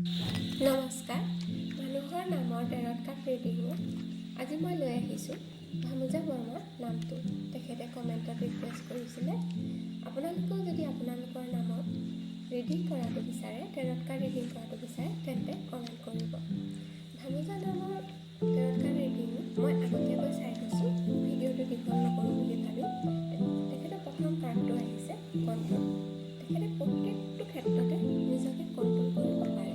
নমস্কাৰ, মানুহৰ নামৰ ডেৰট কাপ ৰিডিঙত আজি মই লৈ আহিছোঁ ভানুজা বৰ্মাৰ নামটো। তেখেতে কমেণ্টত ৰিকুৱেষ্ট কৰিছিলে আপোনালোকেও যদি আপোনালোকৰ নামত ৰিডিং কৰাটো বিচাৰে, ডেৰট কাৰ্ড ৰিডিং কৰাটো বিচাৰে, তেন্তে কমেণ্ট কৰিব। ভানুজা নামৰ ডেৰট কাৰ্ড ৰিডিং মই আগতীয়াকৈ চাই থৈছোঁ, ভিডিঅ'টো দীঘল নকৰোঁ বুলি ভাবি। তেখেতৰ প্ৰথম কাৰ্ডটো আহিছে কণ্ট্ৰল। তেখেতে প্ৰত্যেকটো ক্ষেত্ৰতে নিজকে কণ্ট্ৰল কৰিব পাৰে।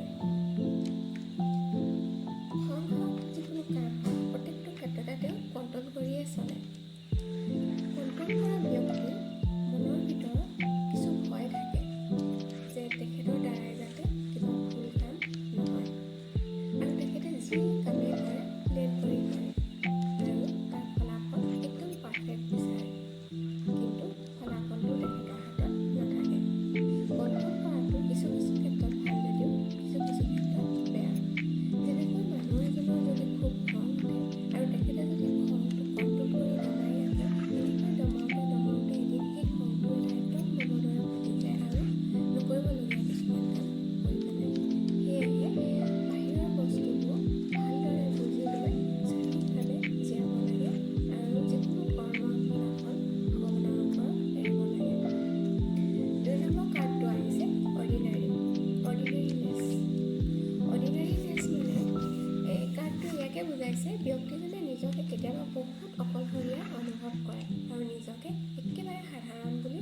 যিকোনো কাম প্ৰত্যেকটো ক্ষেত্ৰতে তেওঁ কণ্ট্ৰল কৰিয়ে চলে। কণ্ট্ৰল কৰা ব্যক্তিৰ মনৰ ভিতৰত কিছু ভয় থাকে যে তেখেতৰ দ্বাৰাই যাতে কিবা ভুল কাম নহয়, আৰু তেখেতে যি কামেই কৰে প্লেন কৰি কৰে আৰু তাৰ ফলাফল একদম পাৰফেক্ট বিচাৰে, কিন্তু ফলাফলটো তেখেতৰ হাতত নাথাকে। কণ্ট্ৰল কৰাটো কিছু ক্ষেত্ৰত ভাল যদিও কিছু ক্ষেত্ৰত বেয়া। যেনেকৈ মানুহ এজনৰ যদি খুব খং উঠে আৰু তেখেতে যদি খংটো কণ্ট্ৰল কৰি দমাই ৰাখে, এনেকৈ দমাওঁতে এদিন সেই খংটো এটা একদম বোমৰ দৰে ফুটি যায় আৰু নকৰিবলগীয়া কিছুমান কাম কৰি পেলায়। সেয়েহে বাহিৰৰ বস্তুবোৰ ভালদৰে বুজি লৈ সঠিকভাৱে জীয়াব লাগে আৰু যিকোনো কৰ্মৰ ফলাফল ভগৱানৰ ওপৰত এৰিব লাগে। 2 নম্বৰ কাৰ্ডটো আহিছে অৰ্ডিনেৰীনেছ। অৰ্ডিনেৰীনেছ মানে এই কাৰ্ডটো ইয়াকে বুজাইছে ব্যক্তিজনে নিজকে কেতিয়াবা বহুত অকলশৰীয়া অনুভৱ কৰে আৰু নিজকে একেবাৰে সাধাৰণ বুলি